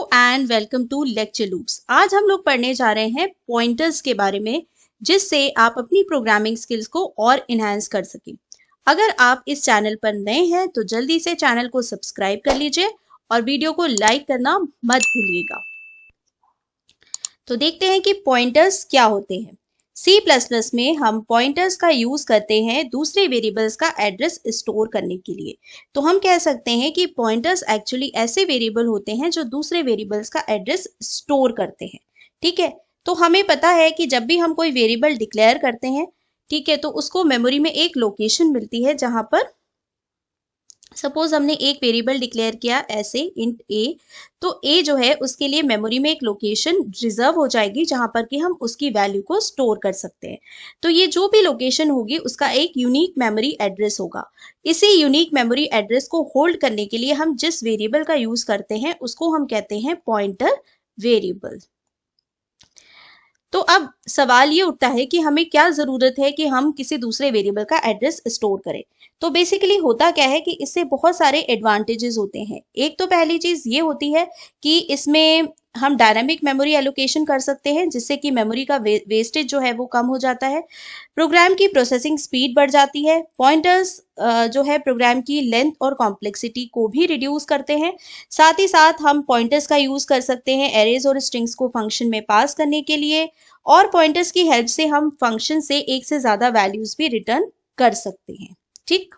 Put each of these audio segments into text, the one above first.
And welcome to Lecture Loops. आज हम लोग पढ़ने जा रहे हैं पॉइंटर्स के बारे में, जिससे आप अपनी प्रोग्रामिंग स्किल्स को और इनहेंस कर सकें। अगर आप इस चैनल पर नए हैं तो जल्दी से चैनल को सब्सक्राइब कर लीजिए और वीडियो को लाइक करना मत भूलिएगा। तो देखते हैं कि पॉइंटर्स क्या होते हैं। C++ में हम पॉइंटर्स का यूज करते हैं दूसरे वेरिएबल्स का एड्रेस स्टोर करने के लिए। तो हम कह सकते हैं कि पॉइंटर्स एक्चुअली ऐसे वेरिएबल होते हैं जो दूसरे वेरिएबल्स का एड्रेस स्टोर करते हैं। ठीक है, तो हमें पता है कि जब भी हम कोई वेरिएबल डिक्लेयर करते हैं, ठीक है, तो उसको मेमोरी में एक लोकेशन मिलती है जहां पर सपोज हमने एक वेरिएबल डिक्लेयर किया ऐसे इंट ए, तो ए जो है उसके लिए मेमोरी में एक लोकेशन रिजर्व हो जाएगी जहां पर कि हम उसकी वैल्यू को स्टोर कर सकते हैं। तो ये जो भी लोकेशन होगी उसका एक यूनिक मेमोरी एड्रेस होगा। इसी यूनिक मेमोरी एड्रेस को होल्ड करने के लिए हम जिस वेरिएबल का यूज करते हैं उसको हम कहते हैं पॉइंटर वेरिएबल। तो अब सवाल ये उठता है कि हमें क्या जरूरत है कि हम किसी दूसरे वेरिएबल का एड्रेस स्टोर करें। तो बेसिकली होता क्या है कि इससे बहुत सारे एडवांटेजेस होते हैं। एक तो पहली चीज ये होती है कि इसमें हम डायनामिक मेमोरी एलोकेशन कर सकते हैं, जिससे कि मेमोरी का वेस्टेज जो है वो कम हो जाता है। प्रोग्राम की प्रोसेसिंग स्पीड बढ़ जाती है। पॉइंटर्स जो है प्रोग्राम की लेंथ और कॉम्प्लेक्सिटी को भी रिड्यूस करते हैं। साथ ही साथ हम पॉइंटर्स का यूज कर सकते हैं एरेज और स्ट्रिंग्स को फंक्शन में पास करने के लिए, और पॉइंटर्स की हेल्प से हम फंक्शन से एक से ज्यादा वैल्यूज भी रिटर्न कर सकते हैं। ठीक,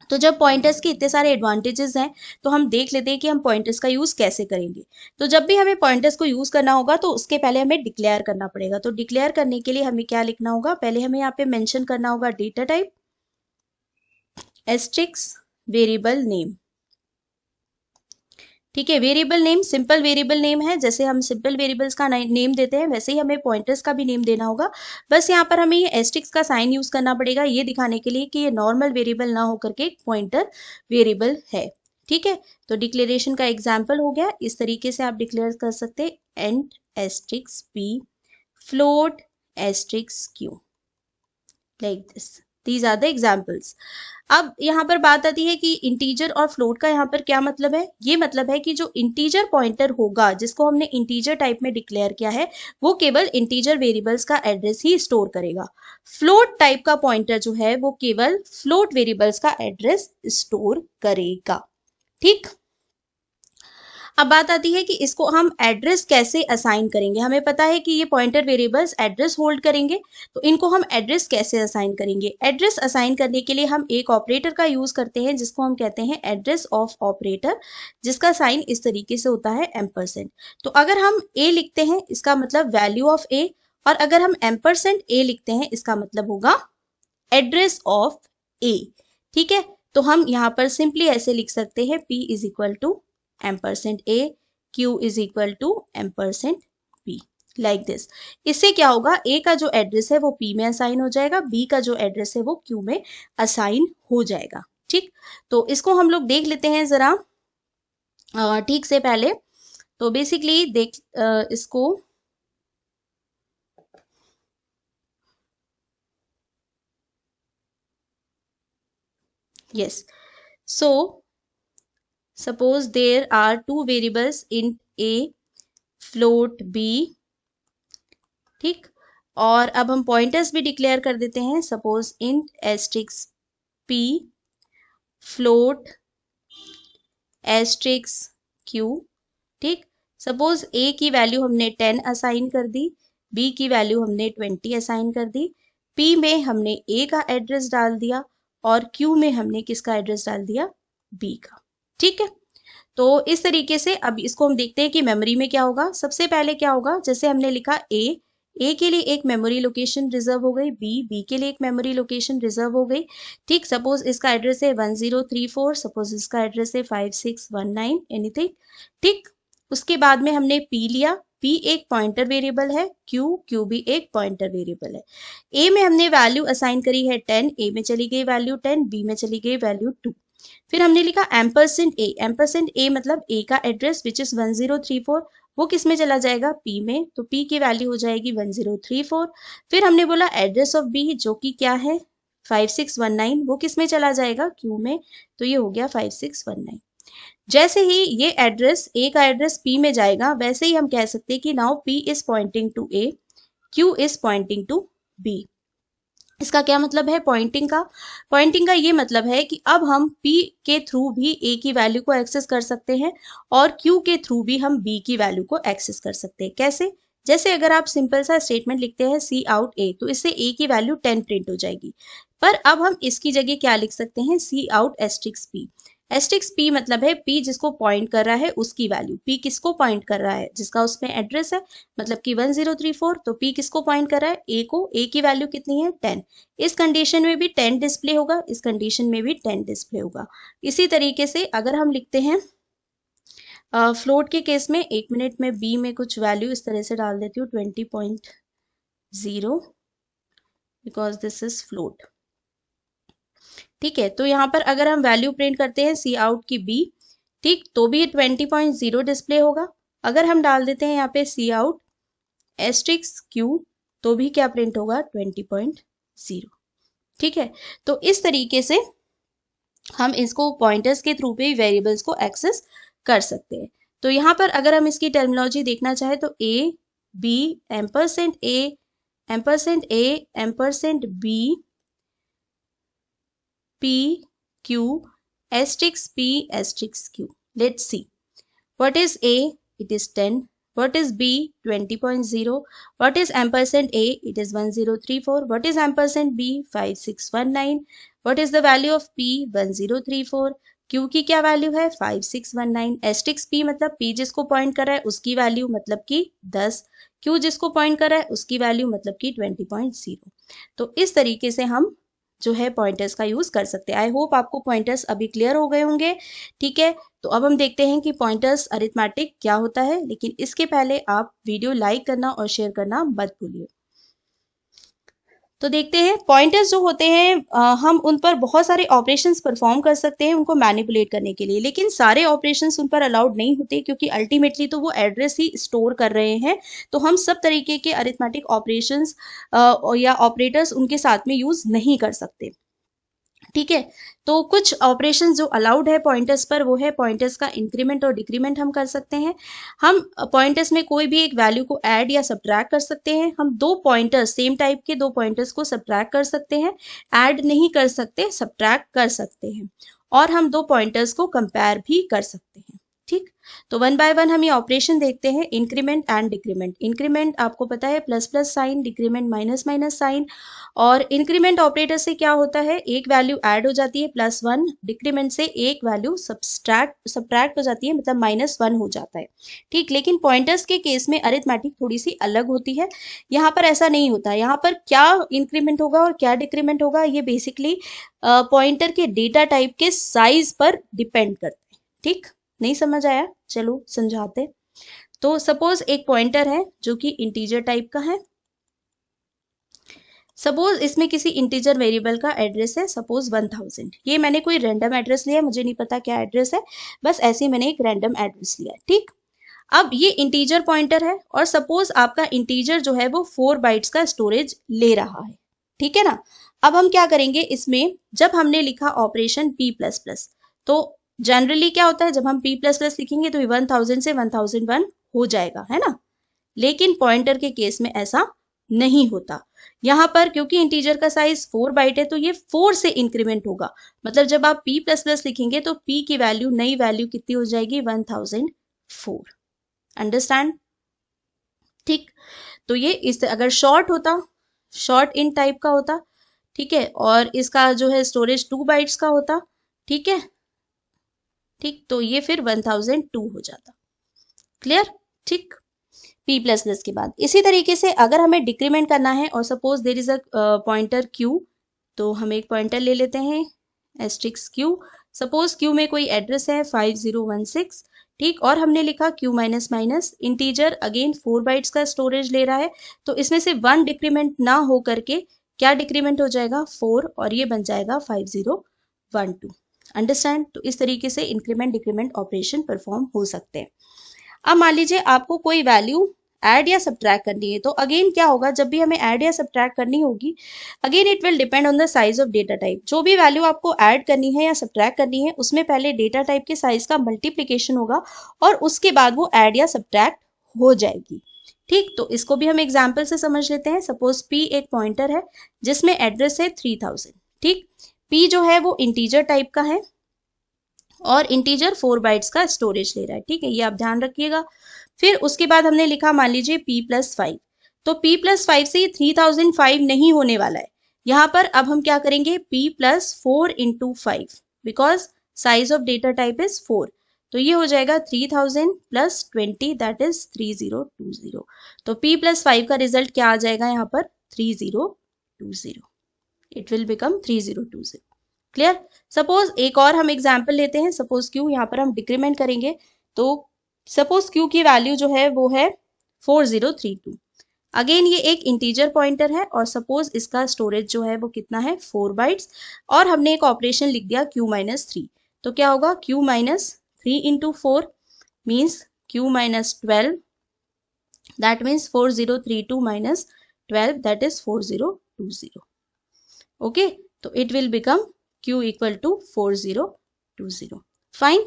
तो जब पॉइंटर्स के इतने सारे एडवांटेजेस हैं तो हम देख लेते हैं कि हम पॉइंटर्स का यूज कैसे करेंगे। तो जब भी हमें पॉइंटर्स को यूज करना होगा तो उसके पहले हमें डिक्लेयर करना पड़ेगा। तो डिक्लेयर करने के लिए हमें क्या लिखना होगा, पहले हमें यहाँ पे मेंशन करना होगा data type asterisk variable name. ठीक है, variable name simple variable name है, जैसे हम सिंपल वेरिएबल्स का नेम देते हैं वैसे ही हमें पॉइंटर्स का भी नेम देना होगा। बस यहाँ पर हमें ये एस्ट्रिक्स का साइन यूज करना पड़ेगा, ये दिखाने के लिए कि ये नॉर्मल वेरिएबल ना होकर के एक पॉइंटर वेरिएबल है। ठीक है, तो डिक्लेरेशन का एग्जाम्पल हो गया। इस तरीके से आप डिक्लेयर कर सकते हैं and asterisk P float asterisk Q, like this. These are the examples. अब यहाँ पर बात आती है कि इंटीजर और फ्लोट का यहाँ पर क्या मतलब है। ये मतलब है कि जो इंटीजर पॉइंटर होगा जिसको हमने इंटीजर टाइप में डिक्लेयर किया है वो केवल इंटीजर वेरिएबल्स का एड्रेस ही स्टोर करेगा। फ्लोट टाइप का पॉइंटर जो है वो केवल फ्लोट वेरिएबल्स का एड्रेस स्टोर करेगा। ठीक, अब बात आती है कि इसको हम एड्रेस कैसे असाइन करेंगे। हमें पता है कि ये पॉइंटर वेरिएबल्स एड्रेस होल्ड करेंगे, तो इनको हम एड्रेस कैसे असाइन करेंगे। एड्रेस असाइन करने के लिए हम एक ऑपरेटर का यूज करते हैं जिसको हम कहते हैं एड्रेस ऑफ ऑपरेटर, जिसका साइन इस तरीके से होता है एम्परसेंड। तो अगर हम ए लिखते हैं इसका मतलब वैल्यू ऑफ ए, और अगर हम एम्परसेंड ए लिखते हैं इसका मतलब होगा एड्रेस ऑफ ए। ठीक है, तो हम यहाँ पर सिंपली ऐसे लिख सकते हैं P is equal to ampersand A, Q is equal to ampersand B, like this. इससे क्या होगा, A का जो एड्रेस है वो P में असाइन हो जाएगा, B का जो एड्रेस है वो Q में असाइन हो जाएगा। ठीक, तो इसको हम लोग देख लेते हैं जरा ठीक से पहले। तो बेसिकली देख इसको yes, so suppose there are two variables int a float b। ठीक, और अब हम पॉइंटर्स भी डिक्लेयर कर देते हैं। Suppose int asterisk p float asterisk q। ठीक, सपोज a की वैल्यू हमने 10 असाइन कर दी, b की वैल्यू हमने 20 असाइन कर दी, p में हमने a का एड्रेस डाल दिया और q में हमने किसका एड्रेस डाल दिया, b का। ठीक है, तो इस तरीके से अब इसको हम देखते हैं कि मेमोरी में क्या होगा। सबसे पहले क्या होगा, जैसे हमने लिखा ए के लिए एक मेमोरी लोकेशन रिजर्व हो गई, बी के लिए एक मेमोरी लोकेशन रिजर्व हो गई। ठीक, सपोज इसका एड्रेस है 1034, सपोज इसका एड्रेस है 5619 एनीथिंग। ठीक, उसके बाद में हमने पी लिया, पी एक पॉइंटर वेरिएबल है, क्यू भी एक पॉइंटर वेरिएबल है। ए में हमने वैल्यू असाइन करी है 10, ए में चली गई वैल्यू 10, बी में चली गई वैल्यू 2। फिर हमने लिखा एम्परसेंड ए मतलब ए का एड्रेस विच इज 1034, वो किस में चला जाएगा, पी में, तो पी की वैल्यू हो जाएगी 1034। फिर हमने बोला एड्रेस ऑफ बी जो कि क्या है 5619, वो किस में चला जाएगा, क्यू में, तो ये हो गया 5619। जैसे ही ये एड्रेस ए का एड्रेस पी में जाएगा, वैसे ही हम कह सकते हैं कि now P is pointing to A, Q is pointing to B. इसका क्या मतलब है पॉइंटिंग का ये मतलब है कि अब हम P के थ्रू भी A की वैल्यू को एक्सेस कर सकते हैं और Q के थ्रू भी हम B की वैल्यू को एक्सेस कर सकते हैं। कैसे? जैसे अगर आप सिंपल सा स्टेटमेंट लिखते हैं सी आउट A, तो इससे A की वैल्यू 10 प्रिंट हो जाएगी। पर अब हम इसकी जगह क्या लिख सकते हैं, C out asterisk P। Asterisk P मतलब है P जिसको पॉइंट कर रहा है उसकी वैल्यू। P किसको पॉइंट कर रहा है, जिसका उसमें एड्रेस है, मतलब कि 1034। तो P किसको पॉइंट कर रहा है, A को। A की वैल्यू कितनी है, 10। इस कंडीशन में भी 10 डिस्प्ले होगा, इस कंडीशन में भी 10 डिस्प्ले होगा। इसी तरीके से अगर हम लिखते हैं फ्लोट के केस में, 1 मिनट में B में कुछ वैल्यू इस तरह से डाल देती हूँ 20.0, बिकॉज दिस इज फ्लोट। ठीक है, तो यहाँ पर अगर हम वैल्यू प्रिंट करते हैं सी आउट की B, ठीक, तो भी 20.0 डिस्प्ले होगा। अगर हम डाल देते हैं यहाँ पे सी आउट एस्ट्रिक्स Q, तो भी क्या प्रिंट होगा, 20.0। ठीक है, तो इस तरीके से हम इसको पॉइंटर्स के थ्रू भी वेरिएबल्स को एक्सेस कर सकते हैं। तो यहाँ पर अगर हम इसकी टर्मिनोलॉजी देखना चाहें तो A, B, ampersand A, ampersand A, ampersand B, P, Q, asterisk P, asterisk Q. Let's see. What is A? It is 10. What is B? 20.0. What is ampersand A? It is 1034. What is ampersand B? 5619. What is the value of P? 1034. Q की क्या value है, 5619। Asterisk P मतलब P जिसको point कर रहा है उसकी value, मतलब कि 10। Q जिसको पॉइंट कर रहा है उसकी वैल्यू, मतलब कि 20.0। तो इस तरीके से हम जो है पॉइंटर्स का यूज कर सकते हैं। आई होप आपको पॉइंटर्स अभी क्लियर हो गए होंगे। ठीक है, तो अब हम देखते हैं कि पॉइंटर्स अरिथमेटिक क्या होता है, लेकिन इसके पहले आप वीडियो लाइक करना और शेयर करना मत भूलिए। तो देखते हैं पॉइंटर्स जो होते हैं हम उन पर बहुत सारे ऑपरेशंस परफॉर्म कर सकते हैं उनको मैनिपुलेट करने के लिए, लेकिन सारे ऑपरेशंस उन पर अलाउड नहीं होते, क्योंकि अल्टीमेटली तो वो एड्रेस ही स्टोर कर रहे हैं। तो हम सब तरीके के अरिथमेटिक ऑपरेशंस या ऑपरेटर्स उनके साथ में यूज नहीं कर सकते। ठीक है, तो कुछ ऑपरेशन जो अलाउड है पॉइंटर्स पर, वो है पॉइंटर्स का इंक्रीमेंट और डिक्रीमेंट हम कर सकते हैं। हम पॉइंटर्स में कोई भी एक वैल्यू को ऐड या सब्ट्रैक्ट कर सकते हैं। हम दो पॉइंटर्स, सेम टाइप के दो पॉइंटर्स को सब्ट्रैक्ट कर सकते हैं, ऐड नहीं कर सकते, सब्ट्रैक्ट कर सकते हैं। और हम दो पॉइंटर्स को कंपेयर भी कर सकते हैं। ठीक, तो वन बाय वन हम ये ऑपरेशन देखते हैं, इंक्रीमेंट एंड डिक्रीमेंट। इंक्रीमेंट आपको पता है plus plus sign, decrement minus minus sign. और इंक्रीमेंट ऑपरेटर से क्या होता है, एक वैल्यू ऐड हो जाती है +1, डिक्रीमेंट से एक वैल्यू सब्ट्रैक्ट हो जाती है, मतलब -1 हो जाता है। ठीक, लेकिन पॉइंटर्स के केस में अरिथमेटिक थोड़ी सी अलग होती है। यहाँ पर ऐसा नहीं होता। यहाँ पर क्या इंक्रीमेंट होगा और क्या डिक्रीमेंट होगा, ये बेसिकली पॉइंटर के डेटा टाइप के साइज पर डिपेंड करते हैं। ठीक, नहीं समझ आया, चलो समझाते। तो सपोज एक पॉइंटर है जो कि इंटीजर टाइप का है। सपोज इसमें किसी इंटीजर वेरिएबल का एड्रेस है, सपोज 1000। ये मैंने कोई रैंडम एड्रेस लिया, मुझे नहीं पता क्या एड्रेस है, बस ऐसे ही मैंने एक रैंडम एड्रेस लिया। ठीक, अब ये इंटीजर पॉइंटर है और सपोज आपका इंटीजर जो है वो 4 बाइट्स का स्टोरेज ले रहा है। ठीक है ना, अब हम क्या करेंगे इसमें, जब हमने लिखा ऑपरेशन p++, तो जनरली क्या होता है, जब हम p++ लिखेंगे तो 1000 से 1001 हो जाएगा, है ना। लेकिन पॉइंटर के केस में ऐसा नहीं होता। यहाँ पर क्योंकि इंटीजर का साइज 4 बाइट है, तो ये 4 से इंक्रीमेंट होगा। मतलब जब आप p++ लिखेंगे तो p की वैल्यू, नई वैल्यू कितनी हो जाएगी, 1004। अंडरस्टैंड। ठीक, तो ये इस अगर शॉर्ट होता, शॉर्ट इन टाइप का होता, ठीक है, और इसका जो है स्टोरेज 2 बाइट्स का होता, ठीक है, ठीक, तो ये फिर 1002 हो जाता। क्लियर। ठीक, p++ के बाद इसी तरीके से अगर हमें डिक्रीमेंट करना है और suppose there is a pointer q, तो हम एक पॉइंटर ले लेते हैं एस्ट्रिक्स q। सपोज q में कोई एड्रेस है 5016, ठीक, और हमने लिखा q minus minus, integer again 4 bytes का स्टोरेज ले रहा है, तो इसमें से 1 डिक्रीमेंट ना हो करके क्या डिक्रीमेंट हो जाएगा, 4, और ये बन जाएगा 5012। अंडरस्टैंड। तो इस तरीके से इंक्रीमेंट डिक्रीमेंट ऑपरेशन परफॉर्म हो सकते हैं। अब मान लीजिए आपको कोई वैल्यू ऐड या सब्ट्रैक्ट करनी है। तो अगेन क्या होगा, जब भी हमें ऐड या सब्ट्रैक्ट करनी होगी, again it will depend on the size of data type. जो भी वैल्यू आपको ऐड करनी है या सब्ट्रैक्ट करनी है, उसमें पहले डेटा टाइप के साइज का मल्टीप्लीकेशन होगा और उसके बाद वो ऐड या सब्ट्रैक्ट हो जाएगी। ठीक, तो इसको भी हम एग्जाम्पल से समझ लेते हैं। सपोज p एक पॉइंटर है जिसमें एड्रेस है 3000। ठीक, p जो है वो इंटीजर टाइप का है और इंटीजर 4 बाइट्स का स्टोरेज ले रहा है। ठीक है, ये आप ध्यान रखिएगा। फिर उसके बाद हमने लिखा, मान लीजिए p+5, तो p+5 से ये 3005 नहीं होने वाला है। यहाँ पर अब हम क्या करेंगे, p+4 × 5, because size of data type is 4, तो ये हो जाएगा 3000 + 20, दैट इज 3020। तो p+5 का रिजल्ट क्या आ जाएगा यहाँ पर, 3020। It will become 3020। Clear. Suppose एक और हम एग्जाम्पल लेते हैं। सपोज क्यू, यहाँ पर हम डिक्रीमेंट करेंगे, तो सपोज क्यू की वैल्यू जो है वो है 4032। अगेन ये एक इंटीजर पॉइंटर है और सपोज इसका स्टोरेज जो है वो कितना है, 4 बाइट्स, और हमने एक ऑपरेशन लिख दिया q-3। तो क्या होगा, q-3 × 4 means q-12, that means 4032 - 12, that is 4020। Okay, तो it will become q = 4020. Fine.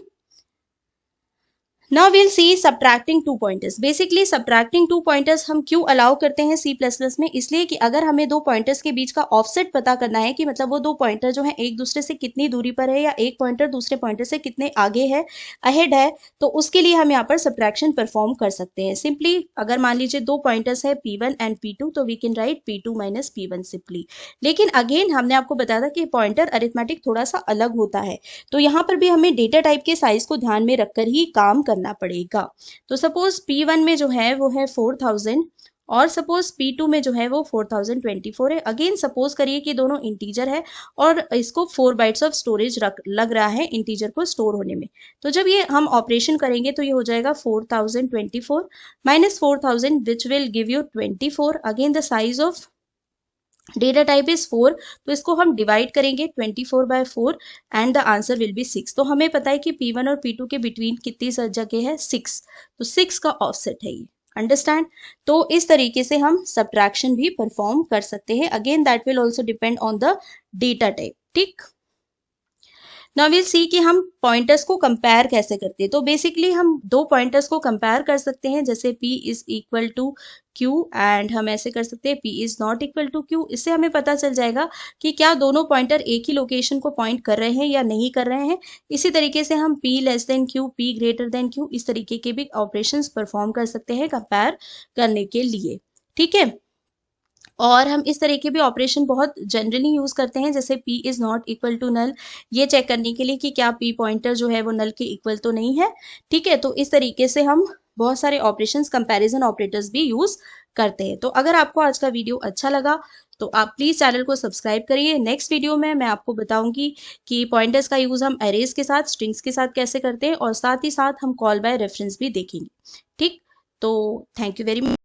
Now we'll see subtracting two pointers. Basically subtracting two pointers हम क्यों अलाउ करते हैं C++ में, इसलिए कि अगर हमें दो पॉइंटर्स के बीच का ऑफसेट पता करना है कि मतलब वो दो पॉइंटर जो है एक दूसरे से कितनी दूरी पर है या एक पॉइंटर दूसरे पॉइंटर से कितने आगे है, अहेड है, तो उसके लिए हम यहाँ पर सब्ट्रैक्शन परफॉर्म कर सकते हैं। सिंपली अगर मान लीजिए दो पॉइंटर्स है P1 एंड P2, तो we can write P2 - P1 simply. लेकिन अगेन हमने आपको बताया था कि पॉइंटर अरिथमेटिक थोड़ा सा अलग होता है, तो यहाँ पर भी हमें डेटा टाइप के साइज को ध्यान में रखकर ही काम करना पड़ेगा। तो सपोज P1 में जो है वो है 4000 और सपोज P2 में जो है वो 4024 है। अगेन सपोज करिए कि दोनों इंटीजर है और इसको 4 बाइट्स ऑफ स्टोरेज लग रहा है इंटीजर को स्टोर होने में। तो जब ये हम ऑपरेशन करेंगे तो ये हो जाएगा 4024 - 4000 which will give you 24। Again the size of data type is 4, तो इसको हम डिवाइड करेंगे 24/4 and the answer will be 6। तो हमें पता है कि P1 और P2 के बिटवीन कितनी जगह है, 6, तो 6 का ऑफसेट है ये। अंडरस्टैंड। तो इस तरीके से हम सब्ट्रैक्शन भी परफॉर्म कर सकते हैं। Again that will also depend on the data type. ठीक, नाउ विल सी कि हम पॉइंटर्स को कंपेयर कैसे करते हैं। तो बेसिकली हम दो पॉइंटर्स को कंपेयर कर सकते हैं, जैसे p = q एंड हम ऐसे कर सकते हैं p ≠ q। इससे हमें पता चल जाएगा कि क्या दोनों पॉइंटर एक ही लोकेशन को पॉइंट कर रहे हैं या नहीं कर रहे हैं। इसी तरीके से हम p q, p < q, इस तरीके के भी ऑपरेशंस परफॉर्म कर सकते हैं कंपेयर करने के लिए। ठीक है, और हम इस तरह के भी ऑपरेशन बहुत जनरली यूज करते हैं, जैसे p ≠ null, ये चेक करने के लिए कि क्या p पॉइंटर जो है वो नल के इक्वल तो नहीं है। ठीक है, तो इस तरीके से हम बहुत सारे ऑपरेशंस, कंपैरिजन ऑपरेटर्स भी यूज करते हैं। तो अगर आपको आज का वीडियो अच्छा लगा तो आप प्लीज चैनल को सब्सक्राइब करिए। नेक्स्ट वीडियो में मैं आपको बताऊंगी कि पॉइंटर्स का यूज हम अरेज के साथ, स्ट्रिंग्स के साथ कैसे करते हैं, और साथ ही साथ हम कॉल बाय रेफरेंस भी देखेंगे। ठीक, तो थैंक यू वेरी मच।